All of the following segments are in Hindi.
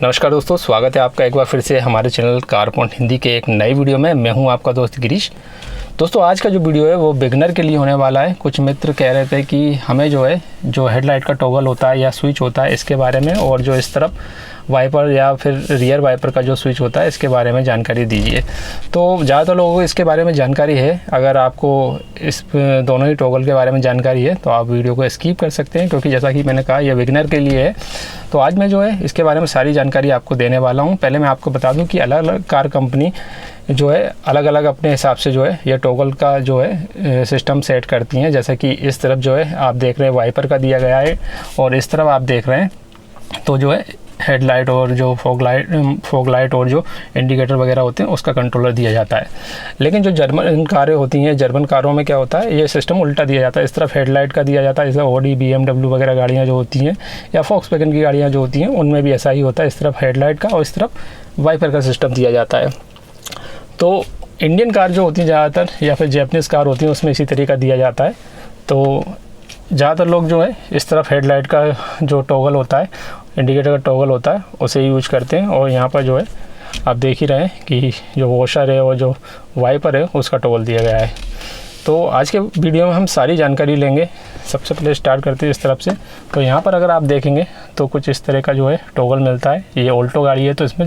नमस्कार दोस्तों, स्वागत है आपका एक बार फिर से हमारे चैनल कार पॉइंट हिंदी के एक नई वीडियो में। मैं हूं आपका दोस्त गिरीश। दोस्तों, आज का जो वीडियो है वो बिगनर के लिए होने वाला है। कुछ मित्र कह रहे थे कि हमें जो हेडलाइट का टॉगल होता है या स्विच होता है इसके बारे में, और जो इस तरफ वाइपर या फिर रियर वाइपर का जो स्विच होता है इसके बारे में जानकारी दीजिए। तो ज़्यादातर लोगों को इसके बारे में जानकारी है। अगर आपको इस दोनों ही टॉगल के बारे में जानकारी है तो आप वीडियो को स्किप कर सकते हैं, क्योंकि जैसा कि मैंने कहा यह बिगनर के लिए है। तो आज मैं इसके बारे में सारी जानकारी आपको देने वाला हूँ। पहले मैं आपको बता दूँ कि अलग अलग कार कंपनी अलग अलग अपने हिसाब से यह टॉगल का सिस्टम सेट करती हैं। जैसे कि इस तरफ आप देख रहे हैं वाइपर का दिया गया है, और इस तरफ आप देख रहे हैं तो हेडलाइट और जो फॉग लाइट और जो इंडिकेटर वगैरह होते हैं उसका कंट्रोलर दिया जाता है। लेकिन जो जर्मन कारें होती हैं, जर्मन कारों में क्या होता है, ये सिस्टम उल्टा दिया जाता है। इस तरफ हेडलाइट का दिया जाता है, जैसे ऑडी, BMW वगैरह गाड़ियाँ जो होती हैं, या फॉक्सवैगन की गाड़ियाँ जो होती हैं उनमें भी ऐसा ही होता है। इस तरफ हेडलाइट का और इस तरफ वाइपर का सिस्टम दिया जाता है। तो इंडियन कार जो होती हैं ज़्यादातर, या फिर जैपनीज़ कार होती हैं, उसमें इसी तरीका दिया जाता है। तो ज़्यादातर लोग इस तरफ हेडलाइट का जो टॉगल होता है, इंडिकेटर का टॉगल होता है, उसे यूज करते हैं। और यहाँ पर आप देख ही रहे हैं कि जो वॉशर है और जो वाइपर है उसका टॉगल दिया गया है। तो आज के वीडियो में हम सारी जानकारी लेंगे। सबसे पहले स्टार्ट करते हैं इस तरफ से। तो यहाँ पर अगर आप देखेंगे तो कुछ इस तरह का टॉगल मिलता है। ये ऑल्टो गाड़ी है तो इसमें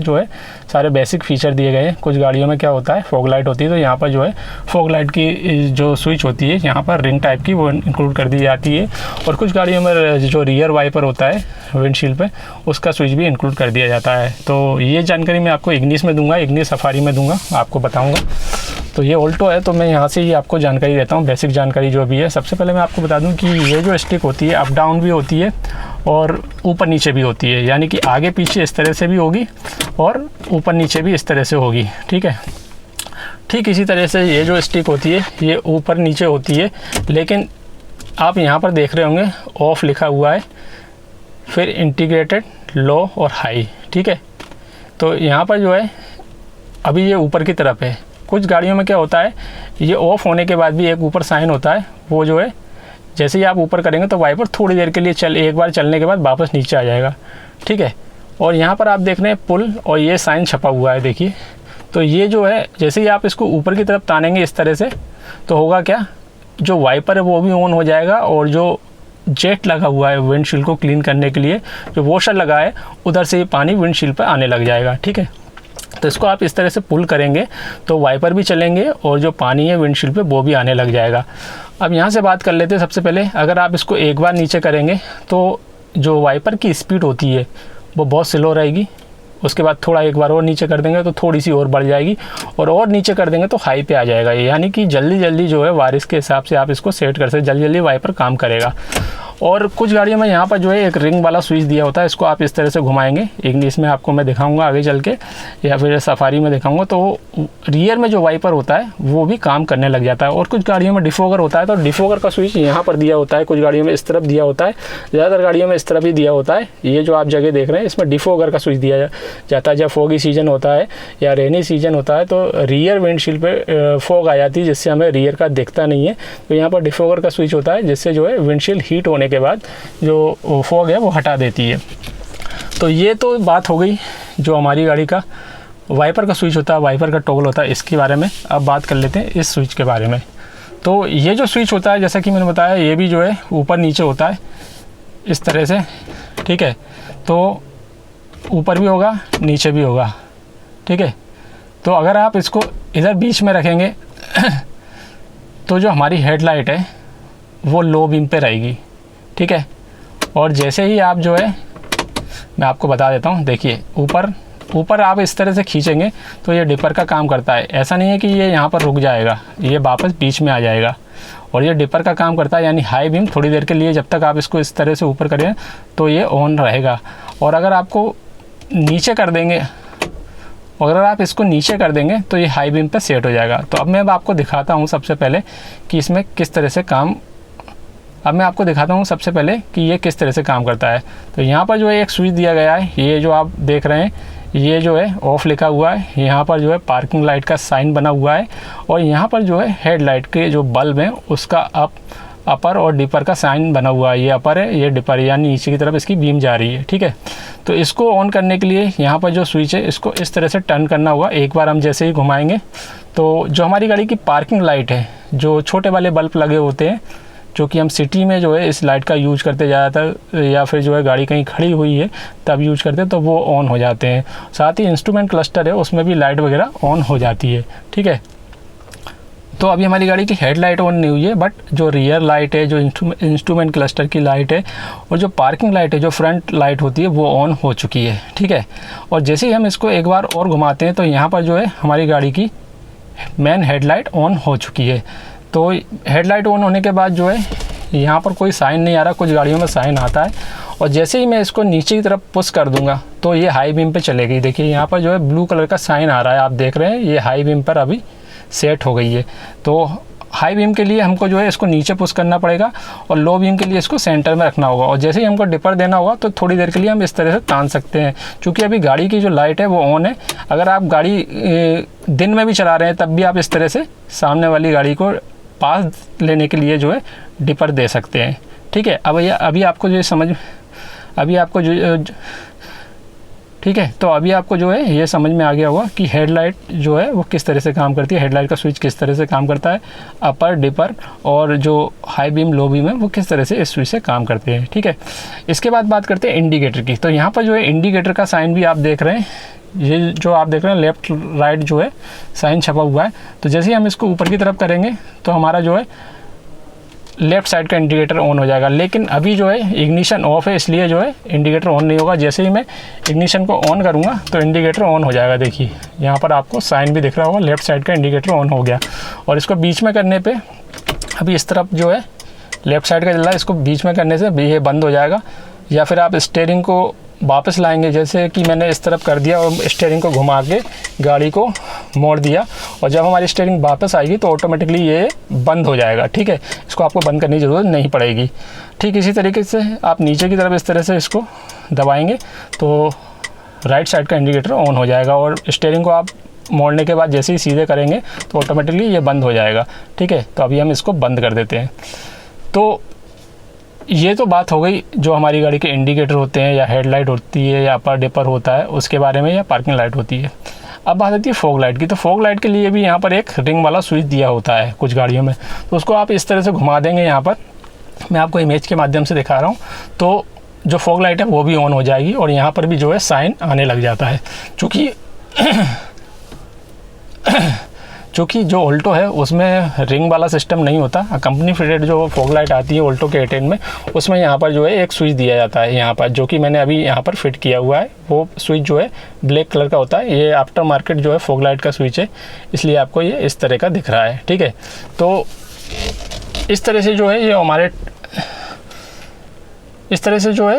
सारे बेसिक फीचर दिए गए हैं। कुछ गाड़ियों में क्या होता है, फॉग लाइट होती है, तो यहाँ पर फॉग लाइट की जो स्विच होती है यहाँ पर रिंग टाइप की वो इंक्लूड कर दी जाती है। और कुछ गाड़ियों में जो रियर वाइपर होता है विंडशील्ड पे, उसका स्विच भी इंक्लूड कर दिया जाता है। तो ये जानकारी मैं आपको इग्निस में दूंगा, इग्निस सफारी में दूंगा, आपको बताऊँगा। तो ये ऑल्टो है तो मैं यहाँ से ही आपको जानकारी देता हूँ, बेसिक जानकारी जो भी है। सबसे पहले मैं आपको बता दूँ कि ये जो स्टिक होती है अप डाउन भी होती है और ऊपर नीचे भी होती है, यानी कि आगे पीछे इस तरह से भी होगी और ऊपर नीचे भी इस तरह से होगी। ठीक है, ठीक इसी तरह से ये जो स्टिक होती है ये ऊपर नीचे होती है। लेकिन आप यहाँ पर देख रहे होंगे ऑफ लिखा हुआ है, फिर इंटीग्रेटेड, लो और हाई। ठीक है, तो यहाँ पर अभी ये ऊपर की तरफ है। कुछ गाड़ियों में क्या होता है, ये ऑफ होने के बाद भी एक ऊपर साइन होता है, वो जैसे ही आप ऊपर करेंगे तो वाइपर थोड़ी देर के लिए एक बार चलने के बाद वापस नीचे आ जाएगा। ठीक है, और यहाँ पर आप देख रहे हैं पुल, और ये साइन छपा हुआ है, देखिए। तो ये जैसे ही आप इसको ऊपर की तरफ तानेंगे इस तरह से, तो होगा क्या, जो वाइपर है वो भी ऑन हो जाएगा, और जो जेट लगा हुआ है विंडशील्ड को क्लीन करने के लिए, जो वॉशर लगा है, उधर से ही पानी विंडशील्ड पर आने लग जाएगा। ठीक है, तो इसको आप इस तरह से पुल करेंगे तो वाइपर भी चलेंगे और जो पानी है विंडशील्ड पे वो भी आने लग जाएगा। अब यहाँ से बात कर लेते हैं। सबसे पहले अगर आप इसको एक बार नीचे करेंगे तो जो वाइपर की स्पीड होती है वो बहुत स्लो रहेगी। उसके बाद थोड़ा एक बार और नीचे कर देंगे तो थोड़ी सी और बढ़ जाएगी, और नीचे कर देंगे तो हाई पे आ जाएगा। यानी कि जल्दी जल्दी बारिश के हिसाब से आप इसको सेट कर सकते, जल्दी जल्दी वाइपर काम करेगा। और कुछ गाड़ियों में यहाँ पर एक रिंग वाला स्विच दिया होता है, इसको आप इस तरह से घुमाएंगे। इग्निस में आपको मैं दिखाऊंगा आगे चल के, या फिर सफारी में दिखाऊंगा। तो रियर में जो वाइपर होता है वो भी काम करने लग जाता है। और कुछ गाड़ियों में डिफोगर होता है, तो डिफोगर का स्विच यहाँ पर दिया होता है। कुछ गाड़ियों में इस तरफ दिया होता है, ज़्यादातर गाड़ियों में इस तरफ ही दिया होता है। ये जो आप जगह देख रहे हैं इसमें डिफोगर का स्विच दिया जाता है। जब फॉगी सीजन होता है या रेनी सीजन होता है तो रियर विंडशील्ड पे फॉग आ जाती है, जिससे हमें रियर का दिखता नहीं है। तो यहाँ पर डिफोगर का स्विच होता है, जिससे विंडशील्ड हीट होने के बाद जो फॉग है वो हटा देती है। तो ये तो बात हो गई जो हमारी गाड़ी का वाइपर का स्विच होता है, वाइपर का टॉगल होता है, इसके बारे में। अब बात कर लेते हैं इस स्विच के बारे में। तो ये जो स्विच होता है, जैसा कि मैंने बताया, ये भी ऊपर नीचे होता है इस तरह से। ठीक है, तो ऊपर भी होगा, नीचे भी होगा। ठीक है, तो अगर आप इसको इधर बीच में रखेंगे तो जो हमारी हेडलाइट है वो लो बीम पे रहेगी। ठीक है, और जैसे ही आप मैं आपको बता देता हूँ, देखिए ऊपर आप इस तरह से खींचेंगे तो ये डिपर का काम करता है। ऐसा नहीं है कि ये यहाँ पर रुक जाएगा, ये वापस बीच में आ जाएगा, और ये डिपर का काम करता है। यानी हाई बीम थोड़ी देर के लिए, जब तक आप इसको इस तरह से ऊपर करें तो ये ऑन रहेगा। और अगर आपको नीचे कर देंगे, अगर आप इसको नीचे कर देंगे तो ये हाई बीम पर सेट हो जाएगा। तो अब मैं आपको दिखाता हूँ सबसे पहले कि इसमें किस तरह से काम ये किस तरह से काम करता है। तो यहाँ पर एक स्विच दिया गया है, ये जो आप देख रहे हैं, ये ऑफ लिखा हुआ है। यहाँ पर पार्किंग लाइट का साइन बना हुआ है, और यहाँ पर हेडलाइट के जो बल्ब हैं उसका अप अपर और डिपर का साइन बना हुआ है, ये अपर है ये डिपर है, यानी नीचे की तरफ इसकी बीम जा रही है। ठीक है, तो इसको ऑन करने के लिए यहाँ पर जो स्विच है इसको इस तरह से टर्न करना होगा। एक बार हम जैसे ही घुमाएंगे तो जो हमारी गाड़ी की पार्किंग लाइट है, जो छोटे वाले बल्ब लगे होते हैं, जो कि हम सिटी में जो है इस लाइट का यूज करते ज़्यादातर, या फिर जो है गाड़ी कहीं खड़ी हुई है तब यूज करते हैं, तो वो ऑन हो जाते हैं। साथ ही इंस्ट्रूमेंट क्लस्टर है उसमें भी लाइट वगैरह ऑन हो जाती है। ठीक है, तो अभी हमारी गाड़ी की हेडलाइट ऑन नहीं हुई है, बट जो रियर लाइट है, जो इंस्ट्रूमेंट क्लस्टर की लाइट है और जो पार्किंग लाइट है, जो फ्रंट लाइट होती है, वो ऑन हो चुकी है। ठीक है, और जैसे ही हम इसको एक बार और घुमाते हैं तो यहाँ पर जो है हमारी गाड़ी की मेन हेडलाइट ऑन हो चुकी है। तो हेडलाइट ऑन होने के बाद जो है यहाँ पर कोई साइन नहीं आ रहा, कुछ गाड़ियों में साइन आता है, और जैसे ही मैं इसको नीचे की तरफ पुश कर दूंगा तो ये हाई बीम पे चलेगी। देखिए यहाँ पर जो है ब्लू कलर का साइन आ रहा है, आप देख रहे हैं, ये हाई बीम पर अभी सेट हो गई है। तो हाई बीम के लिए हमको जो है इसको नीचे पुश करना पड़ेगा और लो बीम के लिए इसको सेंटर में रखना होगा, और जैसे ही हमको डिपर देना होगा तो थोड़ी देर के लिए हम इस तरह से तान सकते हैं, क्योंकि अभी गाड़ी की जो लाइट है वो ऑन है। अगर आप गाड़ी दिन में भी चला रहे हैं तब भी आप इस तरह से सामने वाली गाड़ी को पास लेने के लिए जो है डिपर दे सकते हैं। ठीक है, अभी आपको जो समझ अभी आपको जो ठीक है, तो अभी आपको जो है ये समझ में आ गया होगा कि हेडलाइट जो है वो किस तरह से काम करती है, हेडलाइट का स्विच किस तरह से काम करता है, अपर डिपर और जो हाई बीम लो बीम है वो किस तरह से इस स्विच से काम करते हैं। ठीक है, इसके बाद बात करते हैं इंडिकेटर की। तो यहाँ पर जो है इंडिकेटर का साइन भी आप देख रहे हैं, ये जो आप देख रहे हैं लेफ़्ट राइट जो है साइन छपा हुआ है। तो जैसे ही हम इसको ऊपर की तरफ करेंगे तो हमारा जो है लेफ़्ट साइड का इंडिकेटर ऑन हो जाएगा, लेकिन अभी जो है इग्निशन ऑफ है, इसलिए जो है इंडिकेटर ऑन नहीं होगा। जैसे ही मैं इग्निशन को ऑन करूँगा तो इंडिकेटर ऑन हो जाएगा। देखिए यहाँ पर आपको साइन भी दिख रहा होगा, लेफ़्ट साइड का इंडिकेटर ऑन हो गया। और इसको बीच में करने पे अभी इस तरफ जो है लेफ़्ट साइड का चल रहा है, इसको बीच में करने से ये बंद हो जाएगा, या फिर आप स्टीयरिंग को वापस लाएंगे, जैसे कि मैंने इस तरफ कर दिया और स्टीयरिंग को घुमा के गाड़ी को मोड़ दिया, और जब हमारी स्टीयरिंग वापस आएगी तो ऑटोमेटिकली ये बंद हो जाएगा। ठीक है, इसको आपको बंद करने की ज़रूरत नहीं पड़ेगी। ठीक इसी तरीके से आप नीचे की तरफ इस तरह से इसको दबाएंगे तो राइट साइड का इंडिकेटर ऑन हो जाएगा, और स्टीयरिंग को आप मोड़ने के बाद जैसे ही सीधे करेंगे तो ऑटोमेटिकली ये बंद हो जाएगा। ठीक है, तो अभी हम इसको बंद कर देते हैं। तो ये तो बात हो गई जो हमारी गाड़ी के इंडिकेटर होते हैं, या हेडलाइट होती है, या अपर डिपर होता है उसके बारे में, या पार्किंग लाइट होती है। अब बात आती है फॉग लाइट की। तो फॉग लाइट के लिए भी यहाँ पर एक रिंग वाला स्विच दिया होता है कुछ गाड़ियों में, तो उसको आप इस तरह से घुमा देंगे। यहाँ पर मैं आपको इमेज के माध्यम से दिखा रहा हूँ, तो जो फॉग लाइट है वो भी ऑन हो जाएगी, और यहाँ पर भी जो है साइन आने लग जाता है। चूँकि जो ऑल्टो है उसमें रिंग वाला सिस्टम नहीं होता, कंपनी फिटेड जो फॉग लाइट आती है ऑल्टो के A10 में, उसमें यहाँ पर जो है एक स्विच दिया जाता है यहाँ पर, जो कि मैंने अभी यहाँ पर फिट किया हुआ है। वो स्विच जो है ब्लैक कलर का होता है, ये आफ्टर मार्केट जो है फॉग लाइट का स्विच है, इसलिए आपको ये इस तरह का दिख रहा है। ठीक है, तो इस तरह से जो है ये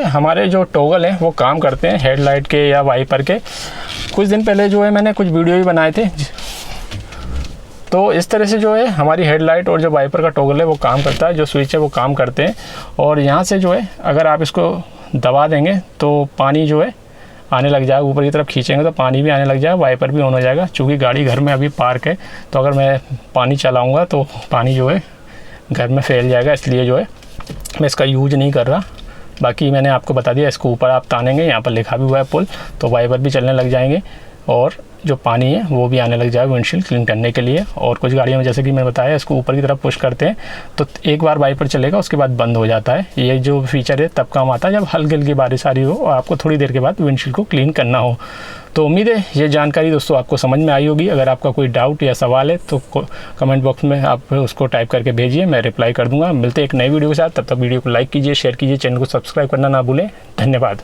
हमारे जो टॉगल हैं वो काम करते हैं हेडलाइट के या वाइपर के। कुछ दिन पहले जो है मैंने कुछ वीडियो भी बनाए थे, तो इस तरह से जो है हमारी हेडलाइट और जो वाइपर का टॉगल है वो काम करता है, जो स्विच है वो काम करते हैं। और यहाँ से जो है अगर आप इसको दबा देंगे तो पानी जो है आने लग जाएगा, ऊपर की तरफ खींचेंगे तो पानी भी आने लग जाएगा, वाइपर भी ऑन हो जाएगा। चूँकि गाड़ी घर में अभी पार्क है, तो अगर मैं पानी चलाऊँगा तो पानी जो है घर में फैल जाएगा, इसलिए जो है मैं इसका यूज नहीं कर रहा। बाकी मैंने आपको बता दिया, इसको ऊपर आप तानेंगे, यहाँ पर लिखा भी हुआ है पुल, तो वाइपर भी चलने लग जाएंगे और जो पानी है वो भी आने लग जाएगा विंडशील्ड क्लीन करने के लिए। और कुछ गाड़ियों में जैसे कि मैंने बताया, इसको ऊपर की तरफ पुश करते हैं तो एक बार वाइपर चलेगा, उसके बाद बंद हो जाता है। ये जो फीचर है तब काम आता है जब हल्की हल्की बारिश आ रही हो और आपको थोड़ी देर के बाद विंडशील्ड को क्लीन करना हो। तो उम्मीद है ये जानकारी दोस्तों आपको समझ में आई होगी। अगर आपका कोई डाउट या सवाल है तो कमेंट बॉक्स में आप उसको टाइप करके भेजिए, मैं रिप्लाई कर दूंगा। मिलते हैं एक नई वीडियो के साथ, तब तक वीडियो को लाइक कीजिए, शेयर कीजिए, चैनल को सब्सक्राइब करना ना भूलें। धन्यवाद।